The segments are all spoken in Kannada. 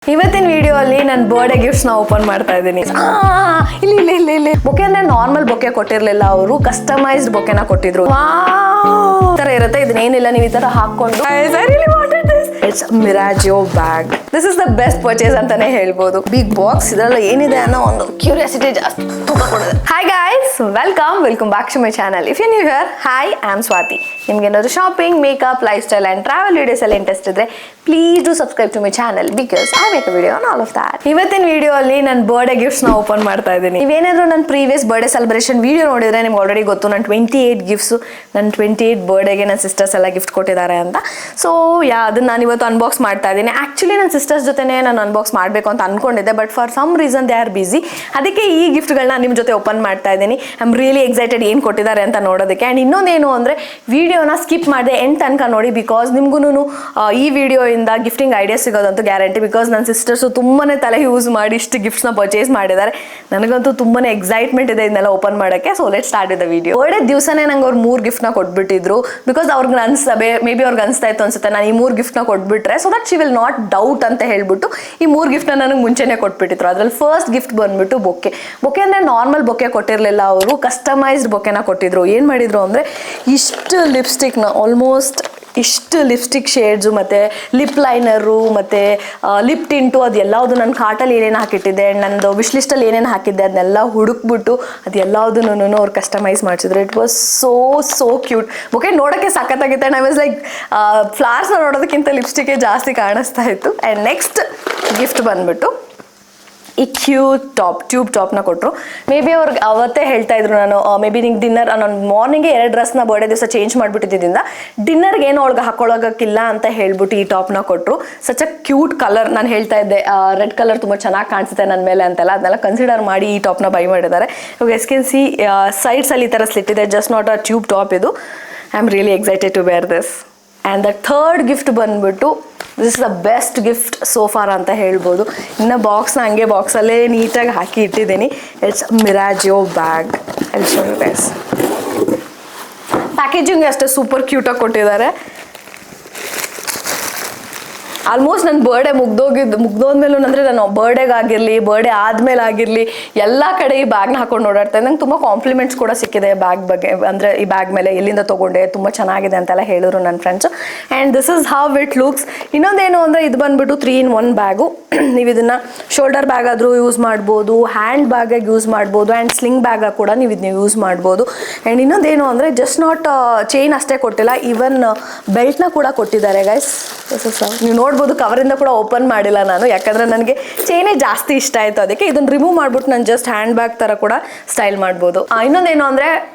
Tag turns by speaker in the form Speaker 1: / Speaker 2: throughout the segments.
Speaker 1: ಇವತ್ತಿನ ವಿಡಿಯೋ ಅಲ್ಲಿ ನಾನು ಬರ್ಡೇ ಗಿಫ್ಟ್ಸ್ ನ ಓಪನ್ ಮಾಡ್ತಾ ಇದ್ದೀನಿ. ಇಲ್ಲಿ ಬೊಕೆ ಅಂದ್ರೆ ನಾರ್ಮಲ್ ಬೊಕೆ ಕೊಟ್ಟಿರ್ಲಿಲ್ಲ, ಅವರು ಕಸ್ಟಮೈಸ್ಡ್ ಬೊಕೆನ ಕೊಟ್ಟಿದ್ರು. ತರ ಇರುತ್ತೆ, ಇದನ್ನೇನಿಲ್ಲ ನೀವು ಈ ತರ ಹಾಕೊಂಡು it's Miraggio bag. This is the best purchase ಅಂತಾನೆ ಹೇಳ್ಬೋದು. ಬಿಗ್ ಬಾಕ್ಸ್ ಇದರಲ್ಲಿ ಏನಿದೆ ಅನ್ನೋ ಒಂದು ಕ್ಯೂರಿಯಾಸಿಟಿ ಜಾಸ್ತಿ ತುಂಬ ಕೊಡಿದೆ. Hi guys, welcome back to my channel. If you new here, hi I am Swathi. ನಿಮ್ಗೆ ಏನಾದ್ರು shopping, makeup, lifestyle and travel videos ಎಲ್ಲ ಇಂಟ್ರೆಸ್ಟ್ ಇದ್ರೆ please do subscribe to my channel because I make a video on all of that. ಇವತ್ತಿನ ವಿಡಿಯೋ ಅಲ್ಲಿ ನಾನು ಬರ್ಡೇ ಗಿಫ್ಟ್ಸ್ ನ ಓಪನ್ ಮಾಡ್ತಾ ಇದ್ದೀನಿ. ನೀವೇನಾದ್ರು ನನ್ನ ಪ್ರೀವಿಯಸ್ ಬರ್ಡೇ ಸೆಲೆಬ್ರೇಷನ್ ವಿಡಿಯೋ ನೋಡಿದ್ರೆ ನಿಮ್ಗೆ ಆಲ್ರೆಡಿ ಗೊತ್ತು, ನಾನು 28 ಗಿಫ್ಟ್ಸ್ ನನ್ನ 28 ಬರ್ಡೇಗೆ ನನ್ನ ಸಿಸ್ಟರ್ಸ್ ಎಲ್ಲ ಗಿಫ್ಟ್ ಕೊಟ್ಟಿದ್ದಾರೆ ಅಂತ. ಸೊ ಅದನ್ನ ನಾನು ಇವತ್ತು ಅನ್ಬಾಕ್ಸ್ ಮಾಡ್ತಾ ಇದ್ದೀನಿ. ಆಕ್ಚುಲಿ ನನ್ನ ಸಿಸ್ಟರ್ಸ್ ಜೊತೆನೇ ನಾನು ಅನ್ಬಾಕ್ಸ್ ಮಾಡಬೇಕು ಅಂತ ಅನ್ಕೊಂಡಿದ್ದೆ, but for some reason they are busy. ಅದಕ್ಕೆ ಈ ಗಿಫ್ಟ್ಗಳನ್ನ ನಿಮ್ಮ ಜೊತೆ ಓಪನ್ ಮಾಡ್ತಾ ಇದ್ದೀನಿ. ಐ ಆಮ್ ರಿಯಲಿ ಎಕ್ಸೈಟೆಡ್ ಏನು ಕೊಟ್ಟಿದ್ದಾರೆ ಅಂತ ನೋಡೋದಕ್ಕೆ. ಆ್ಯಂಡ್ ಇನ್ನೊಂದೇನು ಅಂದರೆ ವಿಡಿಯೋನ ಸ್ಕಿಪ್ ಮಾಡಿದೆ ಎಂಡ್ ತನಕ ನೋಡಿ, ಬಿಕಾಸ್ ನಿಮ್ಗೂ ಈ ವಿಡಿಯೋ ಇಂದ ಗಿಫ್ಟಿಂಗ್ ಐಡಿಯಾಸ್ ಸಿಗೋದಂತೂ ಗ್ಯಾರಂಟಿ. ಬಿಕಾಸ್ ನನ್ನ ಸಿಸ್ಟರ್ಸು ತುಂಬಾ ತಲೆ ಯೂಸ್ ಮಾಡಿ ಇಷ್ಟು ಗಿಫ್ಟ್ಸ್ನ ಪರ್ಚೇಸ್ ಮಾಡಿದ್ದಾರೆ. ನನಗಂತೂ ತುಂಬಾ ಎಕ್ಸೈಟ್ಮೆಂಟ್ ಇದೆ ಇದನ್ನೆಲ್ಲ ಓಪನ್ ಮಾಡೋಕ್ಕೆ. So let start with the video. Birthday ದಿವಸನೇ ನಂಗೆ ಅವ್ರು 3 ಗಿಫ್ಟ್ನ ಕೊಟ್ಬಿಟ್ಟಿದ್ರು. ಬಿಕಾಸ್ ಅವ್ರಿಗೆ ಮೇ ಬಿ ಅವ್ರಿಗೆ ಅನಿಸ್ತಾ ಇತ್ತು ಅನ್ಸುತ್ತೆ, ನಾನು ಈ 3 ಗಿಫ್ಟ್ನ ಕೊಟ್ಬಿಟ್ರೆ so that she will not doubt ಅಂತ ಹೇಳ್ಬಿಟ್ಟು ಈ 3 ಗಿಫ್ಟ್ನ ನನಗೆ ಮುಂಚೆನೇ ಕೊಟ್ಬಿಟ್ಟಿದ್ರು. ಅದ್ರಲ್ಲಿ ಫಸ್ಟ್ ಗಿಫ್ಟ್ ಬಂದ್ಬಿಟ್ಟು ಬೊಕೆ ಅಂದರೆ ನಾರ್ಮಲ್ ಬೊಕೆ ಕೊಟ್ಟಿರಲಿಲ್ಲ, ಅವರು ಕಸ್ಟಮೈಸ್ಡ್ ಬೊಕೆನ ಕೊಟ್ಟಿದ್ರು. ಏನು ಮಾಡಿದ್ರು ಅಂದರೆ ಇಷ್ಟು ಲಿಪ್ಸ್ಟಿಕ್ನ ಆಲ್ಮೋಸ್ಟ್ ಇಷ್ಟು ಲಿಪ್ಸ್ಟಿಕ್ ಶೇಡ್ಸು ಮತ್ತು ಲಿಪ್ ಲೈನರು ಮತ್ತು ಲಿಪ್ ಟಿಂಟು ಅದೆಲ್ಲವುದು ನನ್ನ ಕಾರ್ಟಲ್ಲಿ ಏನೇನು ಹಾಕಿಟ್ಟಿದ್ದೆ, ನನ್ನದು ವಿಶ್ ಲಿಸ್ಟಲ್ಲಿ ಏನೇನು ಹಾಕಿದ್ದೆ ಅದನ್ನೆಲ್ಲ ಹುಡುಕ್ಬಿಟ್ಟು ಅದೆಲ್ಲದನ್ನು ಅವ್ರು ಕಸ್ಟಮೈಸ್ ಮಾಡಿಸಿದ್ರು. It was so cute. Bouquet ನೋಡೋಕ್ಕೆ ಸಖತ್ತಾಗಿತ್ತು. ಆ್ಯಂಡ್ ಐ ವಾಸ್ ಲೈಕ್ ಫ್ಲವರ್ಸ್ನ ನೋಡೋದಕ್ಕಿಂತ ಲಿಪ್ಸ್ಟಿಕ್ಕೇ ಜಾಸ್ತಿ ಕಾಣಿಸ್ತಾ ಇತ್ತು. ಆ್ಯಂಡ್ ನೆಕ್ಸ್ಟ್ ಗಿಫ್ಟ್ ಬಂದ್ಬಿಟ್ಟು ಈ ಟ್ಯೂಬ್ ಟಾಪ್ನ ಕೊಟ್ಟರು. ಮೇ ಬಿ ಅವ್ರಿಗೆ ಅವತ್ತೇ ಹೇಳ್ತಾ ಇದ್ರು, ನಾನು ಮೇ ಬಿ ನಿಂಗೆ ಡಿನ್ನರ್ ನಾನು ಮಾರ್ನಿಂಗ್ಗೆ 2 ಡ್ರೆಸ್ನ ಬರ್ಡೇ ದಿವಸ ಚೇಂಜ್ ಮಾಡಿಬಿಟ್ಟಿದ್ದರಿಂದ ಡಿನ್ನರ್ಗೆ ಏನು ಅವ್ಳಿಗೆ ಹಾಕೊಳ್ಳೋಕ್ಕಿಲ್ಲ ಅಂತ ಹೇಳ್ಬಿಟ್ಟು ಈ ಟಾಪ್ನ ಕೊಟ್ಟರು. Such a cute colour. ನಾನು ಹೇಳ್ತಾ ಇದ್ದೆ ರೆಡ್ ಕಲರ್ ತುಂಬ ಚೆನ್ನಾಗಿ ಕಾಣಿಸುತ್ತೆ ನನ್ನ ಮೇಲೆ ಅಂತೆಲ್ಲ, ಅದನ್ನೆಲ್ಲ ಕನ್ಸಿಡರ್ ಮಾಡಿ ಈ ಟಾಪ್ನ ಬೈ ಮಾಡಿದ್ದಾರೆ. ಇವಾಗ ಎಸ್ ಕ್ಯಾನ್ ಸಿ ಸೈಡ್ಸಲ್ಲಿ ಈ ಥರ ಸ್ಲಿಟ್ ಇದೆ, just not a tube top ಇದು. I am really excited to wear this. And the third gift ಬಂದ್ಬಿಟ್ಟು this is the best gift so far ಅಂತ ಹೇಳ್ಬೋದು. ಇನ್ನು ಬಾಕ್ಸ್ನ ಹಂಗೆ ಬಾಕ್ಸಲ್ಲೇ ನೀಟಾಗಿ ಹಾಕಿ ಇಟ್ಟಿದ್ದೀನಿ. It's Miraggio bag. ಪ್ಯಾಕೇಜಿಂಗ್ ಅಷ್ಟೇ ಸೂಪರ್ ಕ್ಯೂಟಾಗಿ ಕೊಟ್ಟಿದ್ದಾರೆ. ಆಲ್ಮೋಸ್ಟ್ ನನ್ನ ಬರ್ಡೇ ಮುಗ್ದೋದ್ಮೇಲೂ ಅಂದರೆ ನಾನು ಬರ್ಡೇಗಾಗಿರಲಿ, ಬರ್ಡೇ ಆದಮೇಲೆ ಆಗಿರಲಿ ಎಲ್ಲ ಕಡೆ ಈ ಬ್ಯಾಗ್ನ ಹಾಕೊಂಡು ಓಡಾಡ್ತಾ ಇದ್ದೆ. ನಂಗೆ ತುಂಬ ಕಾಂಪ್ಲಿಮೆಂಟ್ಸ್ ಕೂಡ ಸಿಕ್ಕಿದೆ ಬ್ಯಾಗ್ ಬಗ್ಗೆ. ಅಂದರೆ ಈ ಬ್ಯಾಗ್ ಮೇಲೆ ಎಲ್ಲಿಂದ ತೊಗೊಂಡೆ, ತುಂಬ ಚೆನ್ನಾಗಿದೆ ಅಂತೆಲ್ಲ ಹೇಳಿದ್ರು ನನ್ನ friends. And this is how it looks. ಇನ್ನೊಂದೇನು ಅಂದರೆ ಇದು ಬಂದುಬಿಟ್ಟು 3-in-1 ಬ್ಯಾಗು. ನೀವು ಇದನ್ನು ಶೋಲ್ಡರ್ ಬ್ಯಾಗ್ ಆದರೂ ಯೂಸ್ ಮಾಡ್ಬೋದು, ಹ್ಯಾಂಡ್ ಬ್ಯಾಗಾಗಿ ಯೂಸ್ ಮಾಡ್ಬೋದು, ಆ್ಯಂಡ್ ಸ್ಲಿಂಗ್ ಬ್ಯಾಗಾಗಿ ಕೂಡ ನೀವು ಇದನ್ನ ಯೂಸ್ ಮಾಡ್ಬೋದು. ಆ್ಯಂಡ್ ಇನ್ನೊಂದೇನು ಅಂದರೆ ಜಸ್ಟ್ ನಾಟ್ ಚೈನ್ ಅಷ್ಟೇ ಕೊಟ್ಟಿಲ್ಲ, ಈವನ್ ಬೆಲ್ಟ್ನ ಕೂಡ ಕೊಟ್ಟಿದ್ದಾರೆ ಗೈಸ್. ನೀವು ನೋಡ್ಬೋದು, ಕವರಿಂದ ಕೂಡ ಓಪನ್ ಮಾಡಿಲ್ಲ ನಾನು, ಯಾಕಂದರೆ ನನಗೆ ಚೈನೇ ಜಾಸ್ತಿ ಇಷ್ಟ ಆಯಿತು. ಅದಕ್ಕೆ ಇದನ್ನು ರಿಮೂವ್ ಮಾಡ್ಬಿಟ್ಟು ನಾನು ಜಸ್ಟ್ ಹ್ಯಾಂಡ್ ಬ್ಯಾಗ್ ಥರ ಕೂಡ ಸ್ಟೈಲ್ ಮಾಡ್ಬೋದು. ಇನ್ನೊಂದೇನು ಅಂದರೆ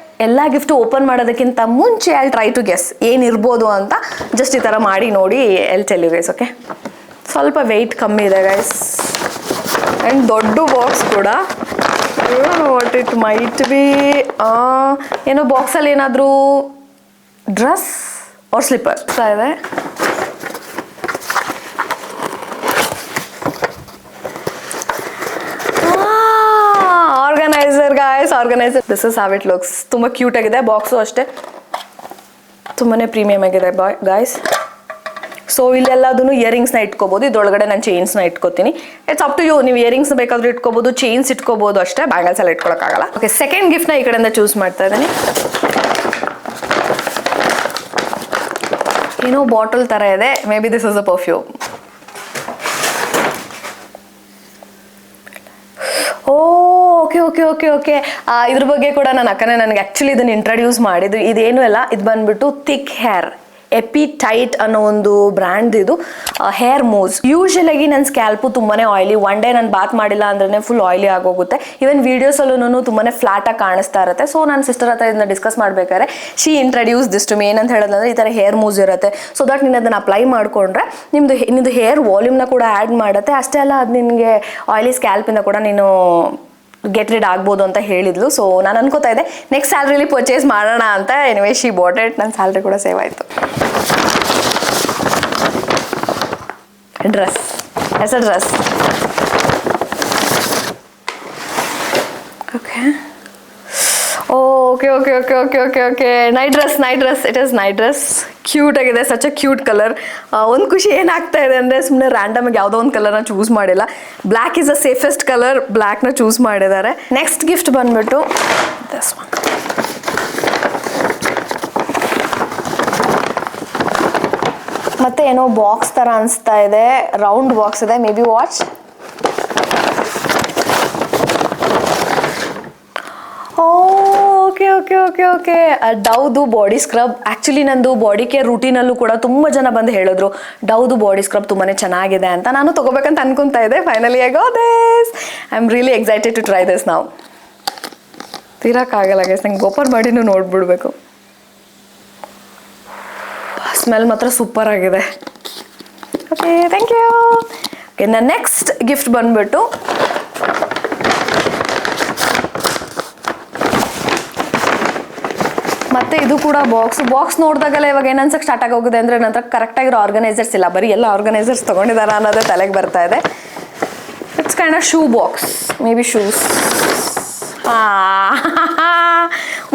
Speaker 1: ಎಲ್ಲ ಗಿಫ್ಟು ಓಪನ್ ಮಾಡೋದಕ್ಕಿಂತ ಮುಂಚೆ ಐ ಟ್ರೈ ಟು ಗೆಸ್ ಏನಿರ್ಬೋದು ಅಂತ. ಜಸ್ಟ್ ಈ ಥರ ಮಾಡಿ ನೋಡಿ ಟೆಲ್ ಯು ಗೈಸ್. ಓಕೆ, ಸ್ವಲ್ಪ ವೆಯ್ಟ್ ಕಮ್ಮಿ ಇದೆ ಗೈಸ್. ಆ್ಯಂಡ್ ದೊಡ್ಡ ಬಾಕ್ಸ್ ಕೂಡ. ವಾಟ್ ಇಟ್ ಮೈಟ್ ಬಿ, ಏನೋ ಬಾಕ್ಸಲ್ಲಿ ಏನಾದರೂ ಡ್ರೆಸ್ ಆರ್ ಸ್ಲಿಪ್ಪರ್ ಇದೆ. Organiser. This is how it looks. ತುಂಬ ಕ್ಯೂಟ್ ಆಗಿದೆ. ಬಾಕ್ಸು ಅಷ್ಟೇ ತುಂಬಾ ಪ್ರೀಮಿಯಮ್ ಆಗಿದೆ ಗಾಯ್ಸ್. ಸೊ ಇಲ್ಲೆಲ್ಲದೂ ಇಯರಿಂಗ್ಸ್ನ ಇಟ್ಕೋಬೋದು. ಇದರೊಳಗಡೆ ನಾನು ಚೈನ್ಸ್ನ ಇಟ್ಕೋತೀನಿ. It's up to you. ನೀವು ಇಯರಿಂಗ್ಸ್ ಬೇಕಾದರೂ ಇಟ್ಕೋಬೋದು, ಚೈನ್ಸ್ ಇಟ್ಕೋಬೋದು ಅಷ್ಟೇ. ಬ್ಯಾಂಗಲ್ಸ್ ಎಲ್ಲ ಇಟ್ಕೊಳಕ್ಕಾಗಲ್ಲ. ಓಕೆ, ಸೆಕೆಂಡ್ ಗಿಫ್ಟ್ನ ಈ ಕಡೆಯಿಂದ ಚೂಸ್ ಮಾಡ್ತಾ ಇದ್ದೀನಿ. ಏನೋ ಬಾಟಲ್ ಥರ ಇದೆ. May be this is a perfume. Okay ಇದ್ರ ಬಗ್ಗೆ ಕೂಡ ನನ್ನ ಅಕ್ಕನೇ ನನಗೆ ಆ್ಯಕ್ಚುಲಿ ಇದನ್ನು ಇಂಟ್ರಡ್ಯೂಸ್ ಮಾಡಿದ್ದು. ಇದೇನು ಅಲ್ಲ, ಇದು ಬಂದ್ಬಿಟ್ಟು ಥಿಕ್ ಹೇರ್ ಎಪಿಟೈಟ್ ಅನ್ನೋ ಒಂದು ಬ್ರ್ಯಾಂಡ್. ಇದು ಹೇರ್ ಮೂವ್ಸ್. ಯೂಶಲಾಗಿ ನನ್ನ ಸ್ಕ್ಯಾಲ್ಪು ತುಂಬಾ ಆಯಿಲಿ. ಒನ್ ಡೇ ನಾನು ಬಾತ್ ಮಾಡಿಲ್ಲ ಅಂದ್ರೆ ಫುಲ್ ಆಯಿಲಿ ಆಗೋಗುತ್ತೆ. ಈವನ್ ವೀಡಿಯೋಸಲ್ಲೂ ತುಂಬಾ ಫ್ಲಾಟಾಗಿ ಕಾಣಿಸ್ತಾ ಇರುತ್ತೆ. ಸೊ ನನ್ನ ಸಿಸ್ಟರ್ ಹತ್ರ ಇದನ್ನ ಡಿಸ್ಕಸ್ ಮಾಡ್ಬೇಕಾದ್ರೆ she introduce this to me. ಏನಂತ ಹೇಳೋದಂದ್ರೆ ಈ ಥರ ಹೇರ್ ಮೂವ್ಸ್ ಇರುತ್ತೆ. ಸೊ ದಟ್ ನೀನು ಅದನ್ನು ಅಪ್ಲೈ ಮಾಡಿಕೊಂಡ್ರೆ ನಿಮ್ಮದು ಹೇರ್ ವಾಲ್ಯೂಮ್ನ ಕೂಡ ಆ್ಯಡ್ ಮಾಡುತ್ತೆ. ಅಷ್ಟೇ ಅಲ್ಲ, ಅದು ನಿನಗೆ ಆಯಿಲಿ ಸ್ಕ್ಯಾಲ್ಪಿಂದ ಕೂಡ ನೀನು ಗೆಟ್ ರಿಡ್ ಆಗ್ಬೋದು ಅಂತ ಹೇಳಿದ್ಲು. ಸೊ ನಾನು ಅನ್ಕೋತಾ ಇದ್ದೆ ನೆಕ್ಸ್ಟ್ ಸ್ಯಾಲ್ರಿಲಿ ಪರ್ಚೇಸ್ ಮಾಡೋಣ ಅಂತ. Anyway she bought it. ನನ್ನ ಸ್ಯಾಲ್ರಿ ಕೂಡ ಸೇವ್ ಆಯಿತು. Dress is a dress. Okay night dress. It is night dress. Cute ಆಗಿದೆ, ಸಚ್ ಅ ಕ್ಯೂಟ್ ಕಲರ್. ಒಂದು ಖುಷಿ ಏನಾಗ್ತಾ ಇದೆ ಅಂದರೆ ಸುಮ್ಮನೆ ರ್ಯಾಂಡಮ್ ಆಗಿ ಯಾವುದೋ ಒಂದು ಕಲರ್ನ ಚೂಸ್ ಮಾಡಿಲ್ಲ. Black is the safest colour, ಬ್ಲ್ಯಾಕ್ನ ಚೂಸ್ ಮಾಡಿದ್ದಾರೆ. ನೆಕ್ಸ್ಟ್ ಗಿಫ್ಟ್ ಬಂದ್ಬಿಟ್ಟು ದಿಸ್ ಒನ್. ಮತ್ತೆ ಏನೋ ಬಾಕ್ಸ್ ತರ ಅನಿಸ್ತಾ ಇದೆ, ರೌಂಡ್ ಬಾಕ್ಸ್ ಇದೆ, maybe watch. Okay okay okay okay ಡವ್ದು ಬಾಡಿ ಸ್ಕ್ರಬ್. ಆ್ಯಕ್ಚುಲಿ ನಂದು ಬಾಡಿ ಕೇರ್ ರೂಟೀನಲ್ಲೂ ಕೂಡ ತುಂಬ ಜನ ಬಂದು ಹೇಳಿದ್ರು ಡವ್ದು ಬಾಡಿ ಸ್ಕ್ರಬ್ ತುಂಬಾ ಚೆನ್ನಾಗಿದೆ ಅಂತ. ನಾನು ತೊಗೋಬೇಕಂತ ಅನ್ಕೊತಾ ಇದ್ದೆ. Finally I got this. I am really excited to try this ನಾವು. ತೀರಕ್ಕಾಗಲ್ಲ ಗೈಸ್, ನಂಗೆ ಓಪನ್ ಮಾಡಿನೂ ನೋಡ್ಬಿಡ್ಬೇಕು. ಸ್ಮೆಲ್ ಮಾತ್ರ ಸೂಪರ್ ಆಗಿದೆ. Okay thank you. ಓಕೆ ನನ್ನ ನೆಕ್ಸ್ಟ್ ಗಿಫ್ಟ್ ಬಂದ್ಬಿಟ್ಟು ಮತ್ತೆ ಇದು ಕೂಡ ಬಾಕ್ಸ್ ನೋಡಿದಾಗಲೇ ಇವಾಗ ಏನು ಅನ್ಸಕ್ಕೆ ಸ್ಟಾರ್ಟ್ ಆಗೋಗಿದೆ ಅಂದರೆ ನನ್ನ ಹತ್ರ ಕರೆಕ್ಟಾಗಿರೋ ಆರ್ಗನೈಸರ್ಸ್ ಇಲ್ಲ, ಬರೀ ಎಲ್ಲ ಆರ್ಗನೈಸರ್ಸ್ ತೊಗೊಂಡಿದ್ದಾರೆ ಅನ್ನೋದೇ ತಲೆಗೆ ಬರ್ತಾ ಇದೆ. It's kind of shoe box, maybe shoes.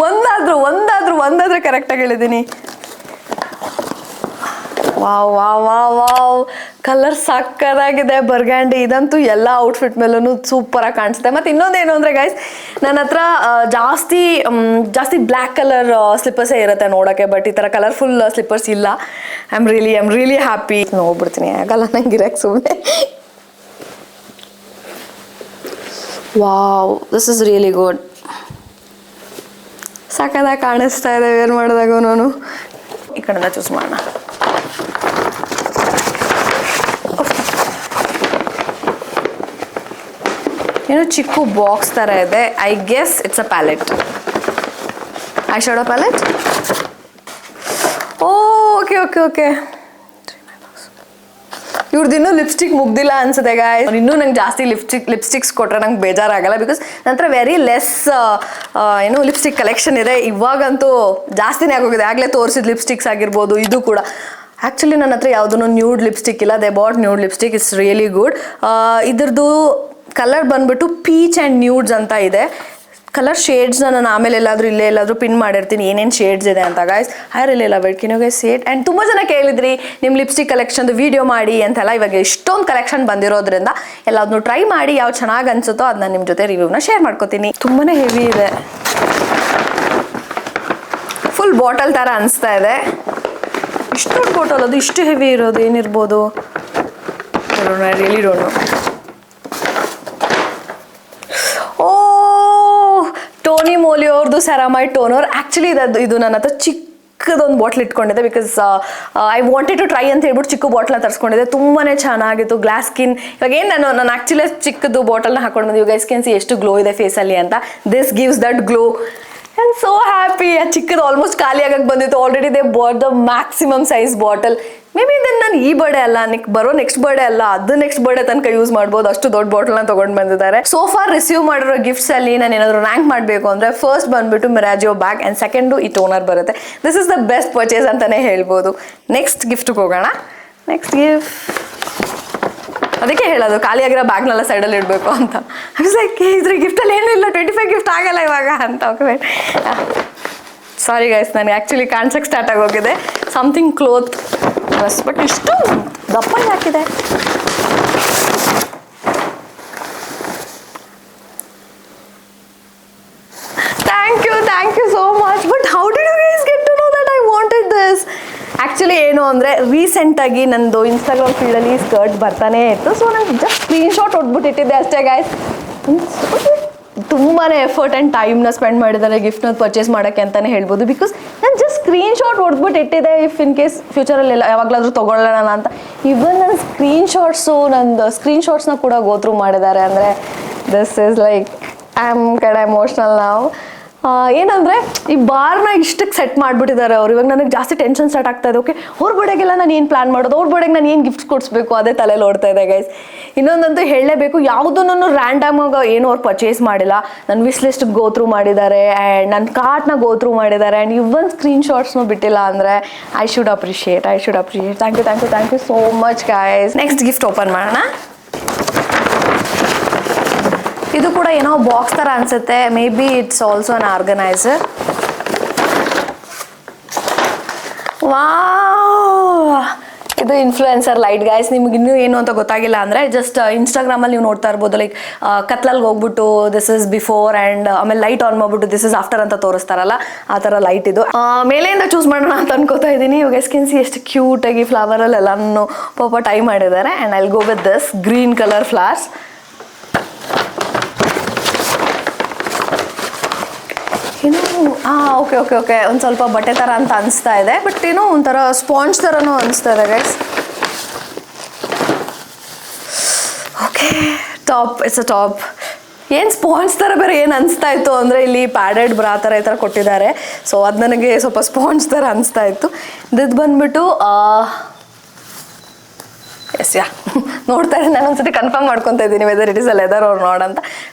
Speaker 1: ಒಂದಾದ್ರೂ ಕರೆಕ್ಟಾಗಿ ಹೇಳಿದ್ದೀನಿ. ವಾವ್ ಕಲರ್ ಸಕ್ಕತ್ತಾಗಿದೆ, ಬರ್ಗ್ಯಾಂಡಿ. ಇದಂತೂ ಎಲ್ಲ ಔಟ್ಫಿಟ್ ಮೇಲೂ ಸೂಪರಾಗಿ ಕಾಣಿಸುತ್ತೆ. ಮತ್ತು ಇನ್ನೊಂದೇನು ಅಂದರೆ ಗೈಸ್, ನನ್ನ ಹತ್ರ ಜಾಸ್ತಿ ಬ್ಲ್ಯಾಕ್ ಕಲರ್ ಸ್ಲಿಪ್ಪರ್ಸೇ ಇರುತ್ತೆ ನೋಡೋಕ್ಕೆ, ಬಟ್ ಈ ಥರ ಕಲರ್ಫುಲ್ ಸ್ಲಿಪ್ಪರ್ಸ್ ಇಲ್ಲ. I am really happy. ನೋಡ್ಬಿಡ್ತೀನಿ, ಆಗಲ್ಲ ನಂಗೆ ಇರಕ್ಕೆ ಸುಮ್ಮನೆ. Wow, this is really good. ಸಕ್ಕತ್ತಾಗಿ ಕಾಣಿಸ್ತಾ ಇದೆ ವೇರ್ ಮಾಡಿದಾಗ. ನಾನು ಈ ಕಡೆಯಿಂದ ಚೂಸ್ ಮಾಡೋಣ. ಏನೋ ಚಿಕ್ಕ ಬಾಕ್ಸ್ ಥರ ಇದೆ. I guess it's a palette, I shadow palette. Okay okay okay ಇವ್ರದ್ದು ಇನ್ನೂ ಲಿಪ್ಸ್ಟಿಕ್ ಮುಗ್ದಿಲ್ಲ ಅನ್ಸುತ್ತೆ ಗಾಯ್ಸ್. ಇನ್ನೂ ನಂಗೆ ಜಾಸ್ತಿ ಲಿಪ್ಸ್ಟಿಕ್ಸ್ ಕೊಟ್ಟರೆ ನಂಗೆ ಬೇಜಾರಾಗಲ್ಲ, ಬಿಕಾಸ್ ನನ್ನ ಹತ್ರ ವೆರಿ ಲೆಸ್ ಲಿಪ್ಸ್ಟಿಕ್ ಕಲೆಕ್ಷನ್ ಇದೆ. ಇವಾಗಂತೂ ಜಾಸ್ತಿನೇ ಆಗೋಗಿದೆ. ಆಗಲೇ ತೋರಿಸಿದ ಲಿಪ್ಸ್ಟಿಕ್ಸ್ ಆಗಿರ್ಬೋದು, ಇದು ಕೂಡ. ಆ್ಯಕ್ಚುಲಿ ನನ್ನ ಹತ್ರ ಯಾವುದೂ ನ್ಯೂಡ್ ಲಿಪ್ಸ್ಟಿಕ್ ಇಲ್ಲ. They bot nude lipstick, it's really good. ಇದ್ರದ್ದು ಕಲರ್ ಬಂದ್ಬಿಟ್ಟು ಪೀಚ್ ಆ್ಯಂಡ್ ನ್ಯೂಡ್ಸ್ ಅಂತ ಇದೆ. ಕಲರ್ ಶೇಡ್ಸ್ನ ನಾನು ಆಮೇಲೆ ಎಲ್ಲಾದರೂ ಪಿನ್ ಮಾಡಿರ್ತೀನಿ ಏನೇನು ಶೇಡ್ಸ್ ಇದೆ ಅಂತ guys. I really love it. Can you guys see it? And ತುಂಬ ಜನ ಕೇಳಿದ್ರಿ ನಿಮ್ಮ ಲಿಪ್ಸ್ಟಿಕ್ ಕಲೆಕ್ಷನ್ದು ವೀಡಿಯೋ ಮಾಡಿ ಅಂತೆಲ್ಲ. ಇವಾಗ ಇಷ್ಟೊಂದು ಕಲೆಕ್ಷನ್ ಬಂದಿರೋದ್ರಿಂದ ಎಲ್ಲದನ್ನೂ ಟ್ರೈ ಮಾಡಿ ಯಾವ್ದು ಚೆನ್ನಾಗಿ ಅನಿಸುತ್ತೋ ಅದನ್ನ ನಿಮ್ಮ ಜೊತೆ ರಿವ್ಯೂನ ಶೇರ್ ಮಾಡ್ಕೋತೀನಿ. ತುಂಬಾ ಹೆವಿ ಇದೆ, ಫುಲ್ ಬಾಟಲ್ ಥರ ಅನಿಸ್ತಾ ಇದೆ. ಇಷ್ಟು ದೊಡ್ಡ ಬಾಟಲ್, ಅದು ಇಷ್ಟು ಹೆವಿ ಇರೋದು ಏನಿರ್ಬೋದು? I really don't know. Tony Moly ಅವ್ರದ್ದು ಸೆರಾಮೈಡ್ ಟೋನರ್. ಆ್ಯಕ್ಚುಲಿ ಇದು ನನ್ನ ಹತ್ರ ಚಿಕ್ಕದೊಂದು ಬಾಟ್ಲ್ ಇಟ್ಕೊಂಡಿದ್ದೆ, because I wanted to try ಅಂತ ಹೇಳ್ಬಿಟ್ಟು ಚಿಕ್ಕ ಬಾಟ್ಲ್ನ ತರಿಸ್ಕೊಂಡಿದ್ದೆ. ತುಂಬಾ ಚೆನ್ನಾಗಿತ್ತು. Glass skin. ಇವಾಗ ಏನು ನಾನು ಆ್ಯಕ್ಚುಲಿ ಚಿಕ್ಕದು ಬಾಟಲ್ನ ಹಾಕೊಂಡು ಬಂದು ಗೈಸ್ ಕ್ಯಾನ್ ಸಿ ಎಷ್ಟು ಗ್ಲೋ ಇದೆ ಫೇಸಲ್ಲಿ ಅಂತ. This gives that glow. I am so happy. ಆ ಚಿಕ್ಕದು ಆಲ್ಮೋಸ್ಟ್ ಖಾಲಿ ಆಗಕ್ಕೆ ಬಂದಿತ್ತು. Already they bought the maximum size bottle. May be ಇದನ್ನು ನಾನು ಈ ಬರ್ಡೇ ಅಲ್ಲ, ನೆಕ್ಸ್ಟ್ ಬರ್ಡೇ ಅಲ್ಲ, ಅದು ನೆಕ್ಸ್ಟ್ ಬರ್ಡೇ ತನಕ ಯೂಸ್ ಮಾಡ್ಬೋದು. ಅಷ್ಟು ದೊಡ್ಡ ಬಾಟಲ್ನ ತೊಗೊಂಡು ಬಂದಿದ್ದಾರೆ. ಸೋ ಫಾರ್ ರಿಸೀವ್ ಮಾಡಿರೋ ಗಿಫ್ಟ್ಸಲ್ಲಿ ನಾನು ಏನಾದರೂ ರ್ಯಾಂಕ್ ಮಾಡಬೇಕು ಅಂದರೆ ಫಸ್ಟ್ ಬಂದುಬಿಟ್ಟು ಮಿರಾಜಿಯೋ ಬ್ಯಾಗ್ ಆ್ಯಂಡ್ ಸೆಕೆಂಡು ಈ ಟೋನರ್ ಬರುತ್ತೆ. This is the best purchase ಅಂತಲೇ ಹೇಳ್ಬೋದು. ನೆಕ್ಸ್ಟ್ ಗಿಫ್ಟ್ಗೆ ಹೋಗೋಣ. ನೆಕ್ಸ್ಟ್ ಗಿಫ್ಟ್ ಅದಕ್ಕೆ ಹೇಳೋದು ಖಾಲಿಯಾಗಿರೋ ಬ್ಯಾಗ್ನೆಲ್ಲ ಸೈಡಲ್ಲಿ ಇಡಬೇಕು ಅಂತ. ಐ ವಾಸ್ ಲೈಕ್ ಇದ್ರ ಗಿಫ್ಟಲ್ಲಿ ಏನೂ ಇಲ್ಲ, 25 ಗಿಫ್ಟ್ ಆಗಲ್ಲ ಇವಾಗ ಅಂತ. ಓಕೆ ಸಾರಿ ಗೈಸ್, ನನಗೆ ಆ್ಯಕ್ಚುಲಿ ಕಾಣಿಸೋಕ್ಕೆ ಸ್ಟಾರ್ಟ್ ಆಗೋಗಿದೆ. ಸಮಥಿಂಗ್ ಕ್ಲೋತ್ ಡ್ರೆಸ್, ಬಟ್ ಇಷ್ಟು ದಪ್ಪ ಹಾಕಿದೆ. Thank you so much. But how did you guys get to know that I wanted this? Actually ಏನು ಅಂದರೆ ರೀಸೆಂಟಾಗಿ ನಂದು ಇನ್ಸ್ಟಾಗ್ರಾಮ್ ಫೀಲ್ಡಲ್ಲಿ ಸ್ಕರ್ಟ್ ಬರ್ತಾನೆ ಇತ್ತು. ಸೊ ನಾನು ಜಸ್ಟ್ ಸ್ಕ್ರೀನ್ಶಾಟ್ ಹೊಡ್ಬಿಟ್ಟಿಟ್ಟಿದ್ದೆ ಅಷ್ಟೇ ಗಾಯ್ಸ್. ತುಂಬಾ ಎಫರ್ಟ್ ಆ್ಯಂಡ್ ಟೈಮ್ನ ಸ್ಪೆಂಡ್ ಮಾಡಿದ್ದಾರೆ ಗಿಫ್ಟ್ನ ಪರ್ಚೇಸ್ ಮಾಡೋಕ್ಕೆ ಅಂತಲೇ ಹೇಳ್ಬೋದು. ಬಿಕಾಸ್ ನಾನು ಜಸ್ಟ್ ಸ್ಕ್ರೀನ್ಶಾಟ್ ಹೊಡ್ಬಿಟ್ಟು ಇಟ್ಟಿದ್ದೆ, ಇಫ್ ಇನ್ ಕೇಸ್ ಫ್ಯೂಚರಲ್ಲಿ ಯಾವಾಗಲಾದರೂ ತೊಗೊಳ್ಳೋಣ ಅಂತ. ಇವನ್ ನನ್ನ ಸ್ಕ್ರೀನ್ಶಾಟ್ಸ್ನ ಕೂಡ ಗೋತ್ರೂ ಮಾಡಿದ್ದಾರೆ. ಅಂದರೆ this is like I am ಕಡೆ ಎಮೋಷ್ನಲ್ ನಾವು. ಏನಂದರೆ ಈ ಬಾರ್ನ ಇಷ್ಟಕ್ಕೆ ಸೆಟ್ ಮಾಡಿಬಿಟ್ಟಿದ್ದಾರೆ ಅವರು. ಇವಾಗ ನನಗೆ ಜಾಸ್ತಿ ಟೆನ್ಷನ್ ಸ್ಟಾರ್ಟ್ ಆಗ್ತಾ ಇದೆ. ಓಕೆ ಅವ್ರ ಬರ್ಡೇಗೆಲ್ಲ ನಾನು ಏನು ಪ್ಲ್ಯಾನ್ ಮಾಡೋದು, ಅವ್ರ ಬರ್ಡೇಗೆ ನಾನು ಏನು ಗಿಫ್ಟ್ಸ್ ಕೊಡಿಸ್ಬೇಕು, ಅದೇ ತಲೆಯಲ್ಲಿ ಓಡ್ತಾ ಇದೆ ಗೈಸ್. ಇನ್ನೊಂದಂತೂ ಹೇಳಲೇಬೇಕು, ಯಾವುದನ್ನು ರ್ಯಾಂಡಮಾಗಿ ಏನು ಅವ್ರು ಪರ್ಚೇಸ್ ಮಾಡಿಲ್ಲ. ನನ್ನ ವಿಶ್ ಲಿಸ್ಟ್ಗೆ ಗೋತ್ರೂ ಮಾಡಿದ್ದಾರೆ ಆ್ಯಂಡ್ ನನ್ನ ಕಾರ್ಟ್ನ ಗೋತ್ರೂ ಮಾಡಿದ್ದಾರೆ ಆ್ಯಂಡ್ ಇವನ್ ಸ್ಕ್ರೀನ್ಶಾಟ್ಸ್ನೂ ಬಿಟ್ಟಿಲ್ಲ. ಅಂದರೆ I should appreciate. Thank you so much guys. Next gift open ಮಾಡೋಣ. ಇದು ಕೂಡ ಏನೋ ಬಾಕ್ಸ್ ಥರ ಅನಿಸುತ್ತೆ. Maybe it's also an organizer. Wow, ಇದು ಇನ್ಫ್ಲುಯೆನ್ಸರ್ ಲೈಟ್ ಗೈಸ್. ನಿಮ್ಗೆ ಇನ್ನೂ ಏನು ಅಂತ ಗೊತ್ತಾಗಿಲ್ಲ ಅಂದರೆ ಜಸ್ಟ್ ಇನ್ಸ್ಟಾಗ್ರಾಮಲ್ಲಿ ನೀವು ನೋಡ್ತಾ ಇರ್ಬೋದು, ಲೈಕ್ ಕತ್ಲಲ್ಲಿ ಹೋಗ್ಬಿಟ್ಟು ದಿಸ್ ಇಸ್ ಬಿಫೋರ್ ಆ್ಯಂಡ್ ಆಮೇಲೆ ಲೈಟ್ ಆನ್ ಮಾಡ್ಬಿಟ್ಟು ದಿಸ್ ಇಸ್ ಆಫ್ಟರ್ ಅಂತ ತೋರಿಸ್ತಾರಲ್ಲ, ಆ ಥರ ಲೈಟ್ ಇದು. ಮೇಲೆಯಿಂದ ಚೂಸ್ ಮಾಡೋಣ ಅಂತ ಅನ್ಕೋತಾ ಇದ್ದೀನಿ. ಇವಾಗ ಸ್ಕಿನ್ಸಿ ಎಷ್ಟು ಕ್ಯೂಟಾಗಿ ಫ್ಲವರಲ್ಲಿ ಎಲ್ಲನೂ ಪಾಪ ಟೈ ಮಾಡಿದ್ದಾರೆ. And I'll go with this green colour flowers. ಏನು ಓಕೆ ಓಕೆ ಓಕೆ ಒಂದು ಸ್ವಲ್ಪ ಬಟ್ಟೆ ಥರ ಅಂತ ಅನಿಸ್ತಾ ಇದೆ, ಬಟ್ ಏನೋ ಒಂಥರ ಸ್ಪಾಂಜ್ ಥರನೂ ಅನಿಸ್ತಾ ಇದೆ guys. Okay top, it's a top. ಏನು ಸ್ಪಾಂಜ್ ಥರ ಬೇರೆ ಏನು ಅನಿಸ್ತಾ ಇತ್ತು ಅಂದರೆ ಇಲ್ಲಿ ಪ್ಯಾಡೆಡ್ ಬ್ರಾ ಥರ ಈ ಥರ ಕೊಟ್ಟಿದ್ದಾರೆ. ಸೊ ಅದು ನನಗೆ ಸ್ವಲ್ಪ ಸ್ಪಾಂಜ್ ಥರ ಅನಿಸ್ತಾ ಇತ್ತು. ಇದು ಬಂದುಬಿಟ್ಟು ಎಸ್ ಯಾ ನೋಡ್ತಾ ಇದ್ದೀನಿ, ನಾನು ಒಂದ್ಸತಿ ಕನ್ಫರ್ಮ್ ಮಾಡ್ಕೊತಾ ಇದ್ದೀನಿ whether it is a leather ಅವ್ರು ನೋಡಂತ.